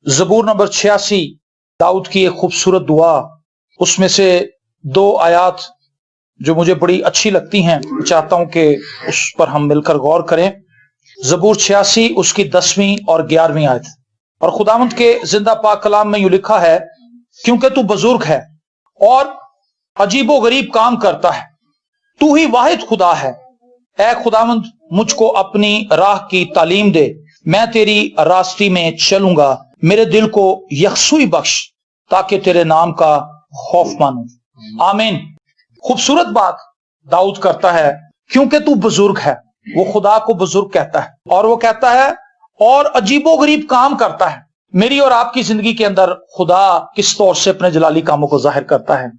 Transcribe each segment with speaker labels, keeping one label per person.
Speaker 1: ज़बूर number 86 Dawood की एक खूबसूरत दुआ, उसमें से 2 आयात जो मुझे बड़ी अच्छी लगती हैं, चाहता हूं कि उस पर हम मिलकर गौर करें। ज़बूर 86 उसकी 10वीं और 11वीं आयत। और खुदावंद के जिंदा पाक कलाम में यूं लिखा है, क्योंकि तू बुजुर्ग है और अजीबो गरीब काम करता है, तू ही वाहिद खुदा है। ऐ खुदावंद मुझको अपनी राह की तालीम दे, मैं तेरी रास्ते में चलूंगा। मेरे दिल को यकसुई बख्श ताकि तेरे नाम का खौफ मानूं। आमीन। खूबसूरत बात दाऊद करता है, क्योंकि तू बुजुर्ग है। वो खुदा को बुजुर्ग कहता है और वो कहता है और अजीबो गरीब काम करता है। मेरी और आपकी जिंदगी के अंदर खुदा किस तौर से अपने जलाली कामों को जाहिर करता है,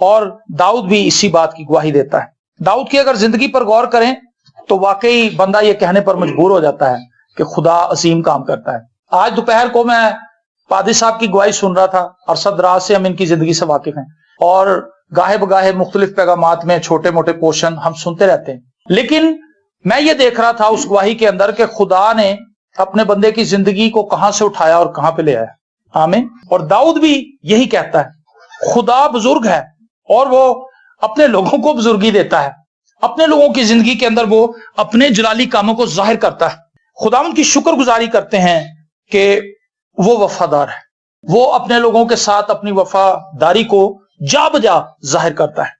Speaker 1: और दाऊद भी इसी बात की गवाही देता है। दाऊद की अगर जिंदगी पर गौर करें तो वाकई बंदा ये कहने पर मजबूर हो जाता है कि खुदा अजीम काम करता है। आज दोपहर को मैं पादी साहब की गवाही सुन रहा था, अरसद राज से हम इनकी जिंदगी से वाकिफ हैं, और गाहे बगाहे मुख्तलिफ पैगामात में छोटे मोटे पोर्शन हम सुनते रहते हैं। लेकिन मैं ये देख रहा था उस गवाही के अंदर कि खुदा ने अपने बंदे की जिंदगी को कहां से उठाया और कहां पे ले आया। आमीन। और दाऊद भी यही कहता है, खुदा बुजुर्ग है और वो अपने लोगों को बुजुर्गी देता है। अपने लोगों की जिंदगी के अंदर वो अपने जलाली कामों को जाहिर करता है। खुदावंद की शुक्रगुजारी करते हैं कि वो वफादार है। वो अपने लोगों के साथ अपनी वफादारी को जा बजा जाहिर करता है।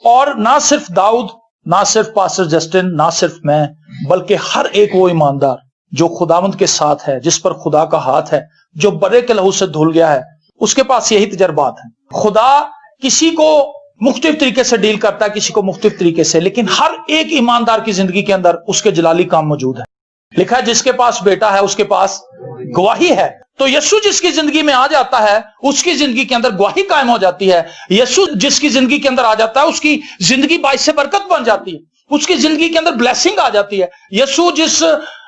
Speaker 1: और ना सिर्फ दाऊद, ना सिर्फ पास्टर जस्टिन, ना सिर्फ मैं, बल्कि हर एक वो ईमानदार जो खुदावंद के साथ है, जिस पर खुदा का हाथ है, जो बर्रे के लहू से धुल गया है, उसके पास यही तजर्बात है। खुदा किसी को मुख्तलिफ तरीके से डील करता है, किसी को मुख्तलिफ तरीके से, लेकिन हर एक ईमानदार की जिंदगी के अंदर उसके जलाली काम मौजूद है। लिखा है जिसके पास बेटा है उसके पास गवाही है। तो यीशु जिसकी जिंदगी में आ जाता है उसकी जिंदगी के अंदर गवाही कायम हो जाती है। यीशु जिसकी जिंदगी के अंदर आ जाता है उसकी जिंदगी बाइसे बरकत बन जाती है, उसकी जिंदगी के अंदर ब्लेसिंग आ जाती है। यीशु जिस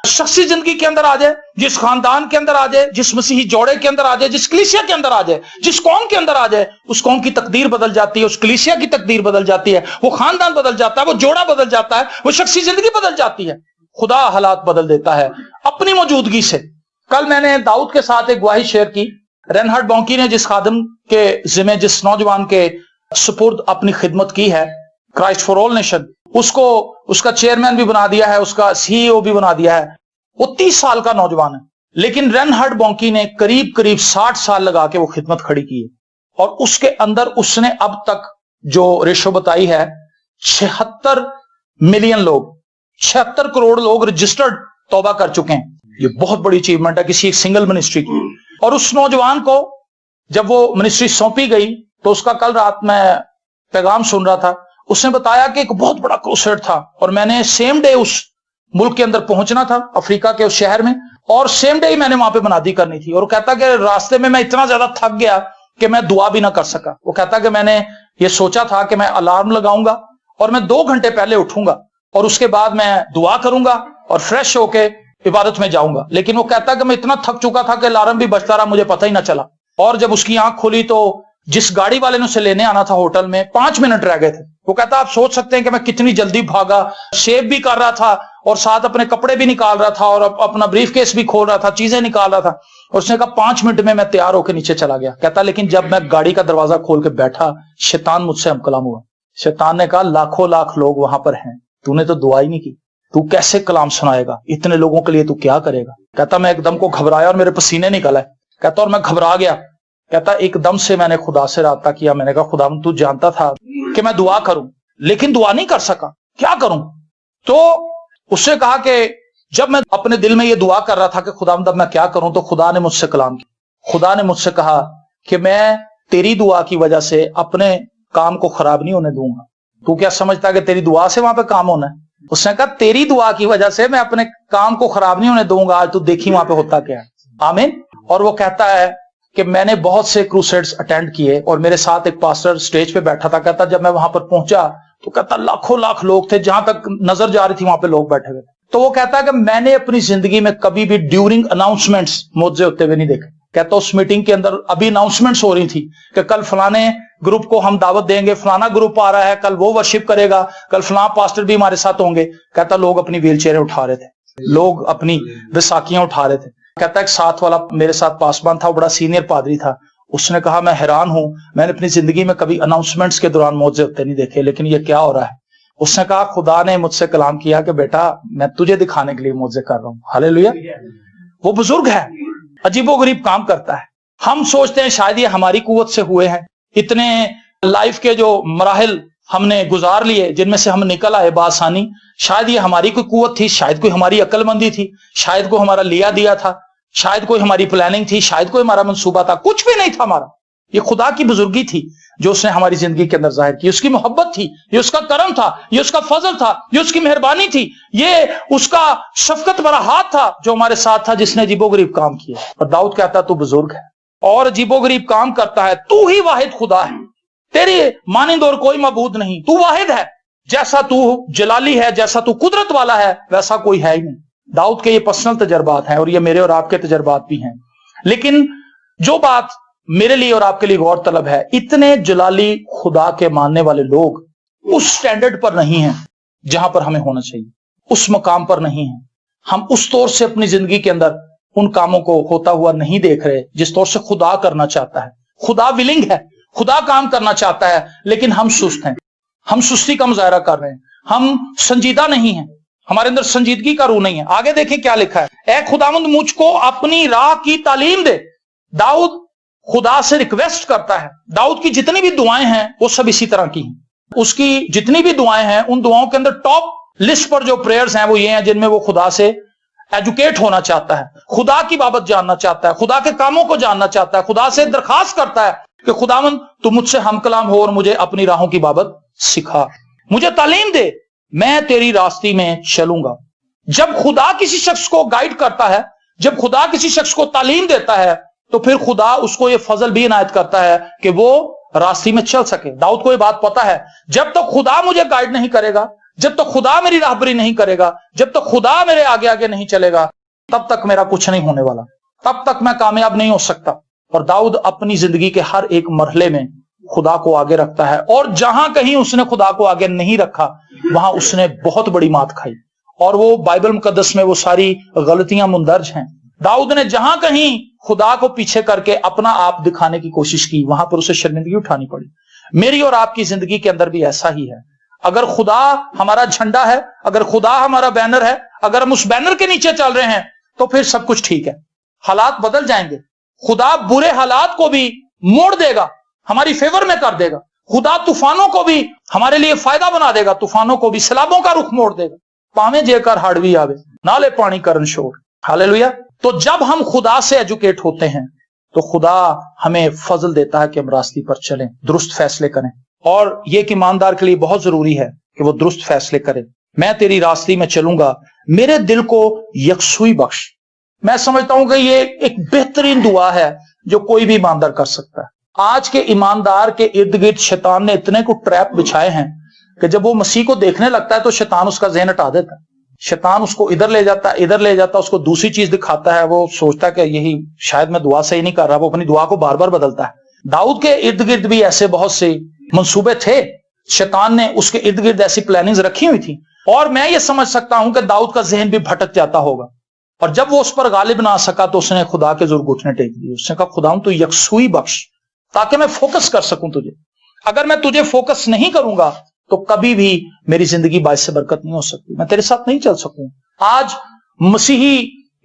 Speaker 1: शख्सी जिंदगी के अंदर आ जाए, जिस खानदान के अंदर आ जाए, जिस मसीही जोड़े के अंदर आ जाए, जिस कलीसिया के अंदर आ जाए, जिस कौम के अंदर आ जाए, उस कौम की तकदीर बदल जाती है, उस कलीसिया की तकदीर बदल जाती है, वो खानदान बदल जाता है, वो जोड़ा बदल जाता है, वो शख्सी जिंदगी बदल जाती है। खुदा हालात बदल देता है अपनी मौजूदगी से। कल मैंने दाऊद के साथ एक गवाही शेयर की। रेनहार्ड बॉन्की ने जिस खादम के जिम्मे, जिस नौजवान के सुपुर्द अपनी खिदमत की है, क्राइस्ट फॉर ऑल नेशन, उसको उसका चेयरमैन भी बना दिया है, उसका सीईओ भी बना दिया है। वो 30 साल का नौजवान है, लेकिन रेनहार्ड बॉन्की ने करीब करीब 60 साल लगा के वो खिदमत खड़ी की है। और उसके अंदर उसने अब तक जो रेशो बताई है, 76 मिलियन लोग, 76 करोड़ लोग रजिस्टर्ड तौबा कर चुके हैं। ये बहुत बड़ी अचीवमेंट है किसी एक सिंगल मिनिस्ट्री की। और उस नौजवान को जब वो मिनिस्ट्री सौंपी गई तो उसका कल रात मैं पैगाम सुन रहा था, उसने बताया कि एक बहुत बड़ा क्रूसेड था और मैंने सेम डे उस मुल्क के अंदर पहुंचना था, अफ्रीका के उस शहर में, और सेम डे ही मैंने वहां पे मनादी करनी थी। और वो कहता कि रास्ते में मैं इतना ज्यादा थक गया कि मैं दुआ भी ना कर सका। वो कहता कि मैंने ये सोचा था कि मैं अलार्म लगाऊंगा और मैं 2 घंटे पहले उठूंगा और उसके बाद मैं दुआ करूंगा और फ्रेश होके इबादत में जाऊंगा, लेकिन वो कहता कि मैं इतना थक चुका था कि अलार्म भी बजता रहा, मुझे पता ही ना चला। और जब उसकी आंख खुली तो जिस गाड़ी वाले ने उसे लेने आना था होटल में, 5 मिनट रह गए थे। वो कहता आप सोच सकते हैं कि मैं कितनी जल्दी भागा, शेव भी कर रहा था और साथ अपने कपड़े भी निकाल रहा था और अपना ब्रीफ केस भी खोल रहा था, चीजें निकाल रहा था। और उसने कहा 5 मिनट में मैं तैयार होकर नीचे चला गया। कहता लेकिन जब मैं गाड़ी का दरवाजा खोल के बैठा, शैतान मुझसे हमकलाम हुआ। शैतान ने कहा लाखों लाख लोग वहां पर हैं, तूने तो दुआ ही नहीं की, तू कैसे कलाम सुनाएगा, इतने लोगों के लिए तू क्या करेगा। कहता मैं एकदम को घबराया और मेरे पसीने निकल आए। कहता और मैं घबरा गया। कहता एकदम से मैंने खुदा से राब्ता किया। मैंने कहा खुदा तू जानता था कि मैं दुआ करूं, लेकिन दुआ नहीं कर सका, क्या करूं। तो उससे कहा कि जब मैं अपने दिल में ये दुआ कर रहा था कि खुदा अब मैं क्या करूं, तो खुदा ने मुझसे कलाम किया। खुदा ने मुझसे कहा कि मैं तेरी दुआ की वजह से अपने काम को खराब नहीं होने दूंगा। तू क्या समझता है कि तेरी दुआ से वहां पे काम होना है। उसने कहा तेरी दुआ की वजह से मैं अपने काम को खराब नहीं होने दूंगा। आज तू देखी वहां पे होता क्या है। आमीन। और वो कहता है कि मैंने बहुत से क्रूसेड्स अटेंड किए और मेरे साथ एक पास्टर स्टेज पे बैठा था। कहता जब मैं वहां पर पहुंचा तो कहता लाखों लाख लोग थे, जहां तक नजर जा रही थी वहां पे लोग बैठे हुए। तो वो कहता है कि मैंने अपनी जिंदगी में कभी भी ड्यूरिंग अनाउंसमेंट्स मुझे होते हुए नहीं देखे। कहता उस मीटिंग के अंदर अभी अनाउंसमेंट्स हो रही थी कि कल फलाने ग्रुप को हम दावत देंगे, फलाना ग्रुप आ रहा है, कल वो वर्शिप करेगा, कल फलाना पास्टर भी हमारे साथ होंगे। कहता लोग अपनी व्हील चेयरें उठा रहे थे, लोग अपनी बैसाखियां उठा रहे थे। कहता है कि साथ वाला मेरे साथ पासबान था, वो बड़ा सीनियर पादरी था, उसने कहा मैं हैरान हूं, मैंने अपनी जिंदगी में कभी अनाउंसमेंट्स के दौरान मौजे होते नहीं देखे, लेकिन ये क्या हो रहा है। उसने कहा खुदा ने मुझसे कलाम किया कि बेटा मैं तुझे दिखाने के लिए मौजे कर रहा हूं। हालेलुया। वो बुजुर्ग है, अजीबोगरीब काम करता है। हम सोचते हैं शायद ये हमारी कुव्वत से हुए हैं, इतने लाइफ के जो मराहिल हमने गुजार लिए जिनमें से हम निकल आए बासानी, शायद ये हमारी कोई कुव्वत थी, शायद कोई हमारी अक्लमंदी थी, शायद कोई हमारा लिया दिया था, शायद कोई हमारी प्लानिंग थी, शायद कोई हमारा मंसूबा था, कुछ भी नहीं था हमारा। ये खुदा की बुजुर्गी थी जो उसने हमारी जिंदगी के अंदर जाहिर की। उसकी मोहब्बत थी, ये उसका करम था, ये उसका फजल था, ये उसकी मेहरबानी थी, ये उसका शफकत भरा हाथ था जो हमारे साथ था, जिसने अजीबोगरीब काम किया। और दाऊद कहता तू बुजुर्ग है और अजीबोगरीब काम करता है, तू ही वाहिद खुदा है, तेरी मानिंद और कोई मबूद नहीं, तू वाहिद है। जैसा तू जलाली है, जैसा तू कुदरत वाला है, वैसा कोई है ही नहीं। दाऊद के ये पर्सनल तजर्बात हैं और ये मेरे और आपके तजर्बात भी हैं। लेकिन जो बात मेरे लिए और आपके लिए गौर तलब है, इतने जलाली खुदा के मानने वाले लोग उस स्टैंडर्ड पर नहीं हैं जहां पर हमें होना चाहिए, उस मकाम पर नहीं है। हम उस तौर से अपनी जिंदगी के अंदर उन कामों को होता हुआ नहीं देख रहे जिस तौर से खुदा करना चाहता है। खुदा विलिंग है, खुदा काम करना चाहता है, लेकिन हम सुस्त हैं, हम सुस्ती का मुजाहरा कर रहे हैं, हम संजीदा नहीं हैं, हमारे अंदर संजीदगी का रूह नहीं है। आगे देखें क्या लिखा है, ऐ खुदावंद मुझको अपनी राह की तालीम दे। दाऊद खुदा से रिक्वेस्ट करता है। दाऊद की जितनी भी दुआएं हैं वो सब इसी तरह की हैं। उसकी जितनी भी दुआएं हैं उन दुआओं के अंदर टॉप लिस्ट पर जो प्रेयर्स हैं वो ये हैं जिनमें वो खुदा से एजुकेट होना चाहता है, खुदा की बाबत जानना चाहता है, खुदा के कामों को जानना चाहता है, खुदा से दरखास्त करता है कि खुदावंद तू मुझसे हम कलाम हो और मुझे अपनी राहों की बाबत सिखा, मुझे तालीम दे, मैं तेरी रास्ते में चलूंगा। जब खुदा किसी शख्स को गाइड करता है, जब खुदा किसी शख्स को तालीम देता है, तो फिर खुदा उसको ये फजल भी इनायत करता है कि वो रास्ते में चल सके। दाऊद को ये बात पता है, जब तक खुदा मुझे गाइड नहीं करेगा, जब तक खुदा मेरी राहबरी नहीं करेगा, जब तक खुदा मेरे आगे आगे नहीं चलेगा, तब तक मेरा कुछ नहीं होने वाला, तब तक मैं कामयाब नहीं हो सकता। और दाऊद अपनी जिंदगी के हर एक मरहले में खुदा को आगे रखता है, और जहां कहीं उसने खुदा को आगे नहीं रखा वहां उसने बहुत बड़ी मात खाई। और वो बाइबल मुकद्दस में वो सारी गलतियां मुंदर्ज हैं। दाऊद ने जहां कहीं खुदा को पीछे करके अपना आप दिखाने की कोशिश की, वहां पर उसे शर्मिंदगी उठानी पड़ी। मेरी और आपकी जिंदगी के अंदर भी ऐसा ही है। अगर खुदा हमारा झंडा है, अगर खुदा हमारा बैनर है, अगर हम उस बैनर के नीचे चल रहे हैं, तो फिर सब कुछ ठीक है। हालात बदल जाएंगे, खुदा बुरे हालात को भी मोड़ देगा, हमारी फेवर में कर देगा। खुदा तूफानों को भी हमारे लिए फायदा बना देगा, तूफानों को भी सैलाबों का रुख मोड़ देगा। पावे जेकर हाड़वी आवे नाले पानी करन शोर। हालेलुया। तो जब हम खुदा से एजुकेट होते हैं तो खुदा हमें फजल देता है कि हम रास्ते पर चलें, दुरुस्त फैसले करें। और ये कि ईमानदार के लिए बहुत जरूरी है कि वो दुरुस्त फैसले करे। मैं तेरी रास्ते में चलूंगा, मेरे दिल को यकसुई बख्श। मैं समझता हूं कि ये एक बेहतरीन दुआ है जो कोई भी ईमानदार कर सकता है। आज के ईमानदार के इर्द गिर्द शैतान ने इतने को ट्रैप बिछाए हैं कि जब वो मसीह को देखने लगता है तो शैतान उसका ज़हन हटा देता है। शैतान उसको इधर ले जाता है, इधर ले जाता है, उसको दूसरी चीज दिखाता है। वो सोचता है कि यही शायद मैं दुआ सही नहीं कर रहा, वो अपनी दुआ को बार बार बदलता है। दाऊद के इर्द गिर्द भी ऐसे बहुत से मंसूबे थे, शैतान ने उसके इर्द गिर्द ऐसी प्लानिंग्स रखी हुई थी। और मैं ये समझ सकता हूं कि दाऊद का जहन भी भटक जाता होगा, और जब वो उस पर गालिब ना आ सका तो उसने खुदा के जोर घुटने टेक दिए। उसने कहा खुदा तू यकसुई बख्श ताकि मैं फोकस कर सकूं तुझे। अगर मैं तुझे फोकस नहीं करूंगा तो कभी भी मेरी जिंदगी बाइस से बरकत नहीं हो सकती, मैं तेरे साथ नहीं चल सकूं। आज मसीही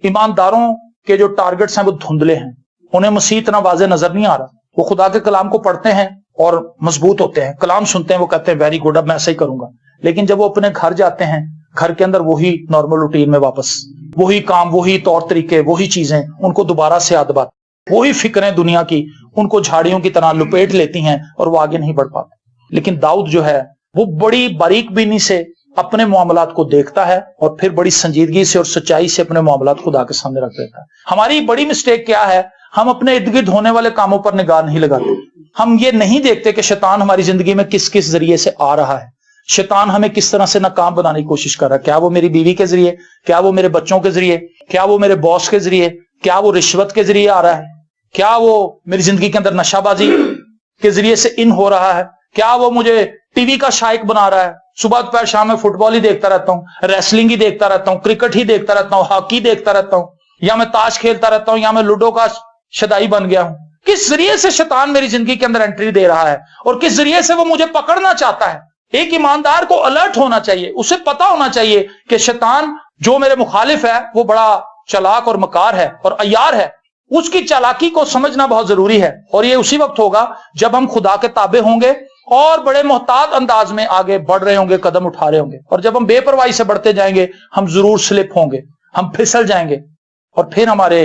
Speaker 1: ईमानदारों के जो टारगेट्स हैं वो धुंधले हैं, उन्हें मसीह इतना वाज़े नजर नहीं आ रहा। वो खुदा के कलाम को पढ़ते हैं और मजबूत होते हैं, कलाम सुनते हैं, वो कहते हैं वेरी गुड, अब मैं ऐसा ही करूंगा। लेकिन जब वो अपने घर जाते हैं, घर के अंदर वही नॉर्मल रूटीन में वापस वही काम, वही तौर तरीके, वही चीजें उनको दोबारा से याद बात, वही फिक्रें दुनिया की उनको झाड़ियों की तरह लुपेट लेती हैं और वो आगे नहीं बढ़ पाते। लेकिन दाऊद जो है वो बड़ी बारीक बीनी से अपने मामलात को देखता है और फिर बड़ी संजीदगी से और सच्चाई से अपने मामलात खुदा के सामने रख देता है। हमारी बड़ी मिस्टेक क्या है, हम अपने इर्द गिर्द होने वाले कामों पर निगाह नहीं लगाते। हम ये नहीं देखते कि शैतान हमारी जिंदगी में किस किस जरिए से आ रहा है, शैतान हमें किस तरह से नाकाम बनाने की कोशिश कर रहा है। क्या वो मेरी बीवी के जरिए, क्या वो मेरे बच्चों के जरिए, क्या वो मेरे बॉस के जरिए, क्या वो रिश्वत के जरिए आ रहा है, क्या वो मेरी जिंदगी के अंदर नशाबाजी के जरिए से इन हो रहा है, क्या वो मुझे टीवी का शायक बना रहा है, सुबह दोपहर शाम में फुटबॉल ही देखता रहता हूं, रेसलिंग ही देखता रहता हूं, क्रिकेट ही देखता रहता हूं, हॉकी देखता रहता हूं, या मैं ताश खेलता रहता हूं, या मैं लूडो का शदाई बन गया हूं। किस जरिए से शैतान मेरी जिंदगी के अंदर एंट्री दे रहा है और किस जरिए से वो मुझे पकड़ना चाहता है। एक ईमानदार को अलर्ट होना चाहिए, उसे पता होना चाहिए कि शैतान जो मेरे मुखालिफ है वो बड़ा चालाक और मकार है और अय्यार है। उसकी चालाकी को समझना बहुत जरूरी है, और ये उसी वक्त होगा जब हम खुदा के ताबे होंगे और बड़े मोहतात अंदाज में आगे बढ़ रहे होंगे, कदम उठा रहे होंगे। और जब हम बेपरवाही से बढ़ते जाएंगे हम जरूर स्लिप होंगे, हम फिसल जाएंगे और फिर हमारे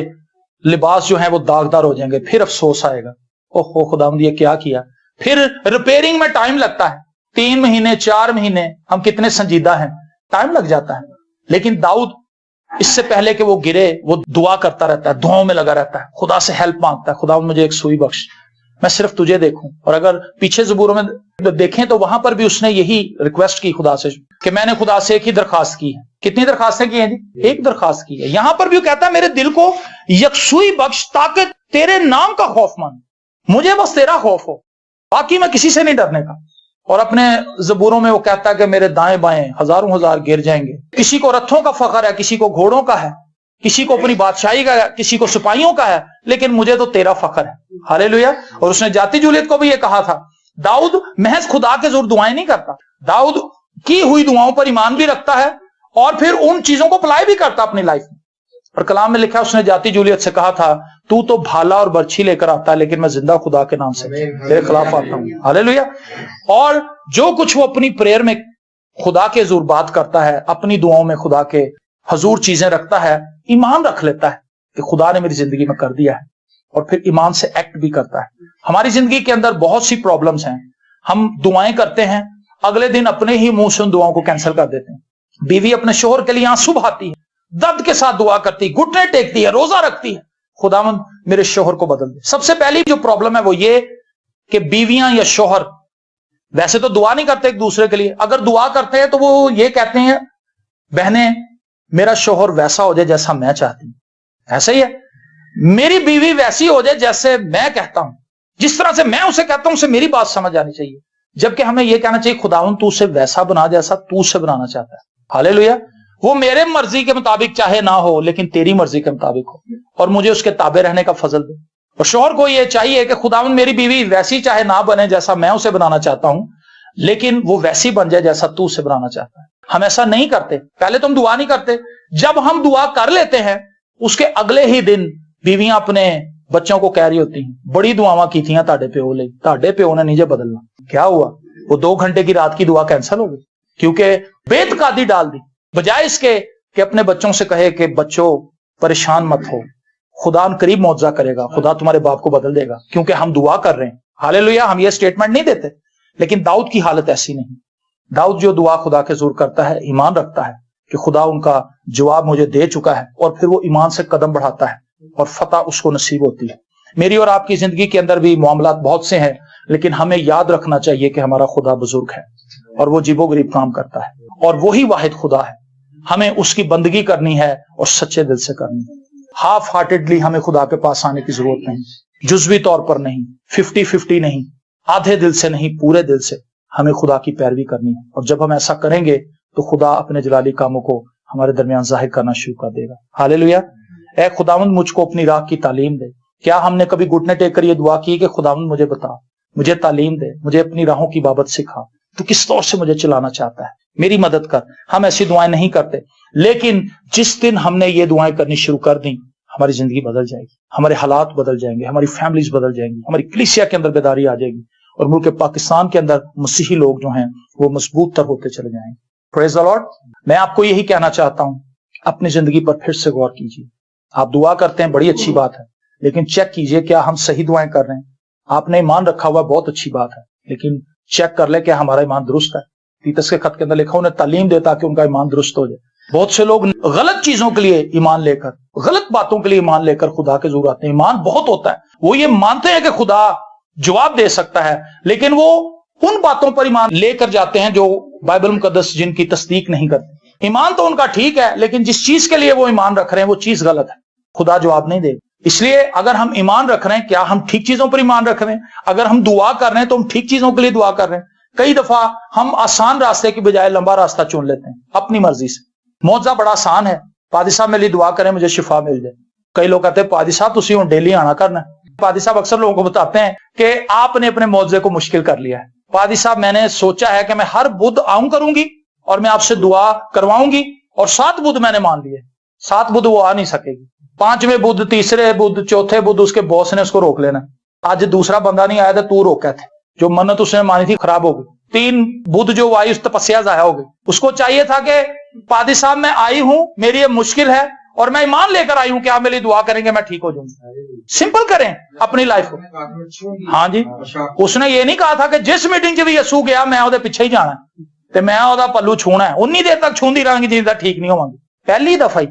Speaker 1: लिबास जो है वो दागदार हो जाएंगे, फिर अफसोस आएगा, ओहो खुदावंद ये क्या किया। फिर रिपेयरिंग में टाइम लगता है, 3 महीने 4 महीने, हम कितने संजीदा हैं, टाइम लग जाता है। लेकिन दाऊद इससे पहले कि वो गिरे वो दुआ करता रहता है, दुआओं में लगा रहता है, खुदा से हेल्प मांगता है, खुदा मुझे एक सुई बख्श, मैं सिर्फ तुझे देखूं। और अगर पीछे ज़बूरों में देखें तो वहां पर भी उसने यही रिक्वेस्ट की खुदा से कि मैंने खुदा से एक ही दरखास्त की है। कितनी दरखास्तें की हैं जी? एक दरखास्त की है। यहां पर भी वो कहता है मेरे दिल को यकसुई बख्श ताकि तेरे नाम का खौफ मान, मुझे बस तेरा खौफ हो, बाकी मैं किसी से नहीं डरने का। और अपने ज़बूरों में वो कहता है कि मेरे दाएं बाएं हजारों हजार गिर जाएंगे। किसी को रथों का फख्र है, किसी को घोड़ों का है, किसी को अपनी बादशाही का है, किसी को सिपाहियों का है, लेकिन मुझे तो तेरा फख्र है। हालेलुया। और उसने जाती जूलियत को भी ये कहा था। दाऊद महज खुदा के जोर दुआएं नहीं करता, दाऊद की हुई दुआओं पर ईमान भी रखता है और फिर उन चीजों को अप्लाई भी करता अपनी लाइफ में। और कलाम में लिखा है उसने जाती जूलियत से कहा था तू तो भाला और बर्छी लेकर आता है, लेकिन मैं जिंदा खुदा के नाम से तेरे खिलाफ आता हूं। हालेलुया। और जो कुछ वो अपनी प्रेयर में खुदा के हुजूर बात करता है, अपनी दुआओं में खुदा के हुजूर चीजें रखता है, ईमान रख लेता है कि खुदा ने मेरी जिंदगी में कर दिया है, और फिर ईमान से एक्ट भी करता है। हमारी जिंदगी के अंदर बहुत सी प्रॉब्लम्स हैं, हम दुआएं करते हैं, अगले दिन अपने ही मुंह से उन दुआओं को कैंसिल कर देते हैं। बीवी अपने शोहर के लिए आंसू बहाती है, दर्द के साथ दुआ करती है, घुटने टेकती है, रोजा रखती है, खुदावंद मेरे शोहर को बदल दे। सबसे पहली जो प्रॉब्लम है वो ये कि बीवियां या शोहर वैसे तो दुआ नहीं करते एक दूसरे के लिए, अगर दुआ करते हैं तो वो ये कहते हैं बहनें मेरा शोहर वैसा हो जाए जैसा मैं चाहती हूं, ऐसा ही है, मेरी बीवी वैसी हो जाए जैसे मैं कहता हूं, जिस तरह से मैं उसे कहता हूं उसे मेरी बात समझ आनी चाहिए। जबकि हमें यह कहना चाहिए खुदावंद तू उसे वैसा बना जैसा तू उसे बनाना चाहता है। हालेलुया। वो मेरे मर्जी के मुताबिक चाहे ना हो, लेकिन तेरी मर्जी के मुताबिक हो, और मुझे उसके ताबे रहने का फजल दे। और शौहर को यह चाहिए कि खुदावंद मेरी बीवी वैसी चाहे ना बने जैसा मैं उसे बनाना चाहता हूं, लेकिन वो वैसी बन जाए जैसा तू उसे बनाना चाहता है। हम ऐसा नहीं करते, पहले तो हम दुआ नहीं करते, जब हम दुआ कर लेते हैं उसके अगले ही दिन बीवियां अपने बच्चों को कह रही होती हैं बड़ी दुआवां की थी ताडे प्यो ले, ताडे प्यो ने नीचे बदलना। क्या हुआ? वो 2 घंटे की रात की दुआ कैंसिल हो गई, क्योंकि बेतकादी डाल दी। बजाय इसके कि अपने बच्चों से कहे कि बच्चों परेशान मत हो, खुदा करीब मौजज़ा करेगा, खुदा तुम्हारे बाप को बदल देगा, क्योंकि हम दुआ कर रहे हैं। हालेलुया। हम ये स्टेटमेंट नहीं देते, लेकिन दाऊद की हालत ऐसी नहीं। दाऊद जो दुआ खुदा के ज़ोर करता है, ईमान रखता है कि खुदा उनका जवाब मुझे दे चुका है, और फिर वो ईमान से कदम बढ़ाता है और फतह उसको नसीब होती है। मेरी और आपकी जिंदगी के अंदर भी मामलात बहुत से हैं, लेकिन हमें याद रखना चाहिए कि हमारा खुदा बुजुर्ग है और वो जीबो गरीब काम करता है, और वही वाहिद खुदा है। हमें उसकी बंदगी करनी है और सच्चे दिल से करनी है। हाफ हार्टेडली हमें खुदा के पास आने की जरूरत नहीं, जुज़वी तौर पर नहीं, 50-50 नहीं, आधे दिल से नहीं, पूरे दिल से हमें खुदा की पैरवी करनी है। और जब हम ऐसा करेंगे तो खुदा अपने जलाली कामों को हमारे दरमियान जाहिर करना शुरू कर देगा। हालेलुया। ऐ खुदावंद मुझको अपनी राह की तालीम दे। क्या हमने कभी घुटने टेक कर ये दुआ की कि खुदावंद मुझे बता, मुझे तालीम दे, मुझे अपनी राहों की बाबत सिखा, तू किस तौर से मुझे चलाना चाहता है, मेरी मदद कर। हम ऐसी दुआएं नहीं करते, लेकिन जिस दिन हमने ये दुआएं करनी शुरू कर दी हमारी जिंदगी बदल जाएगी, हमारे हालात बदल जाएंगे, हमारी फैमिलीज बदल जाएंगी, हमारी कलीसिया के अंदर बेदारी आ जाएगी, और मुल्क पाकिस्तान के अंदर मसीही लोग जो हैं वो मजबूत तर होते चले जाएंगे। Praise the Lord. मैं आपको यही कहना चाहता हूं, अपनी जिंदगी पर फिर से गौर कीजिए। आप दुआ करते हैं, बड़ी अच्छी बात है, लेकिन चेक कीजिए क्या हम सही दुआएं कर रहे हैं। आपने ईमान रखा हुआ, बहुत अच्छी बात है, लेकिन चेक कर ले क्या हमारा ईमान दुरुस्त है। तीतस के खत के अंदर लिखा उन्हें तालीम दे ताकि उनका ईमान दुरुस्त हो जाए। बहुत से लोग गलत चीजों के लिए ईमान लेकर, गलत बातों के लिए ईमान लेकर खुदा के ज़रूर आते हैं। ईमान बहुत होता है, वो ये मानते हैं कि खुदा जवाब दे सकता है, लेकिन वो उन बातों पर ईमान लेकर जाते हैं जो बाइबल मुकद्दस जिनकी तस्दीक नहीं करते। ईमान तो उनका ठीक है, लेकिन जिस चीज के लिए वो ईमान रख रहे हैं वो चीज गलत है, खुदा जवाब नहीं देगा। इसलिए अगर हम ईमान रख रहे हैं, क्या हम ठीक चीजों पर ईमान रख रहे हैं? अगर हम दुआ कर रहे हैं तो हम ठीक चीजों के लिए दुआ कर रहे हैं। कई दफा हम आसान रास्ते की बजाय लंबा रास्ता चुन लेते हैं अपनी मर्जी से। मौजा बड़ा आसान है, पादी साहब मेरे लिए दुआ करें मुझे शिफा मिल जाए। कई लोग कहते हैं पादी साहब तुसी हुण डेली आना करना। पादी साहब अक्सर लोगों को बताते हैं कि आपने अपने मौजे को मुश्किल कर लिया है। पादी साहब मैंने सोचा है कि मैं हर बुध आऊं करूंगी और मैं आपसे दुआ करवाऊंगी, और 7 बुध मैंने मान लिए। 7 बुध वो आ नहीं सकेगी। 5वें बुध, तीसरे बुध, चौथे बुध उसके बॉस ने उसको रोक लेना। आज दूसरा बंदा नहीं आया था, तू रोका था। जो मन्नत उसने मानी थी खराब हो गई। 3 बुध जो आई उस तपस्या जाया हो गई। उसको चाहिए था कि पादी साहब मैं आई हूं, मेरी ये मुश्किल है और मैं ईमान लेकर आई हूं कि आप मेरे लिए दुआ करेंगे मैं ठीक हो जाऊंगा। सिंपल करें अपनी लाइफ को। हाँ जी, उसने ये नहीं कहा था कि जिस मीटिंग च भी यसू गया मैं ਉਹਦੇ ਪਿੱਛੇ ਹੀ ਜਾਣਾ ਤੇ मैं ਉਹਦਾ पल्लू छूना है। उन्नी देर तक छूंदी रहांगी जिन्नी तक ठीक नहीं होवांगी। पहली दफा ही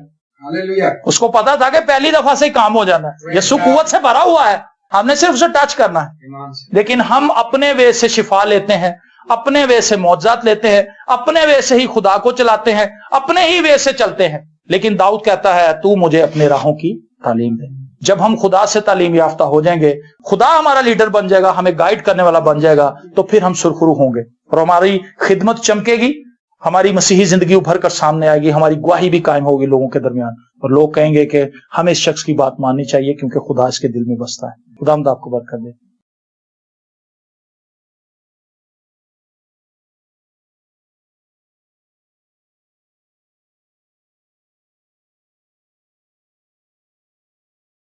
Speaker 1: उसको पता था कि पहली दफा से ही काम हो जाना है। यसू कुव्वत से भरा हुआ है, हमने सिर्फ उसे टच करना है। लेकिन हम अपने वे से शिफा लेते हैं, अपने वे से मौजज़ात लेते हैं, अपने वे से ही खुदा को चलाते हैं, अपने ही वे से चलते हैं। लेकिन दाऊद कहता है तू मुझे अपने राहों की तालीम दे। जब हम खुदा से तालीम याफ्ता हो जाएंगे, खुदा हमारा लीडर बन जाएगा, हमें गाइड करने वाला बन जाएगा, तो फिर हम सुरखरू होंगे और हमारी खिदमत चमकेगी, हमारी मसीही जिंदगी उभर कर सामने आएगी, हमारी गवाही भी कायम होगी लोगों के दरमियान, और लोग कहेंगे कि हमें इस शख्स की बात माननी चाहिए क्योंकि खुदा इसके दिल में बसता है। खुदा आपको बरकत दे।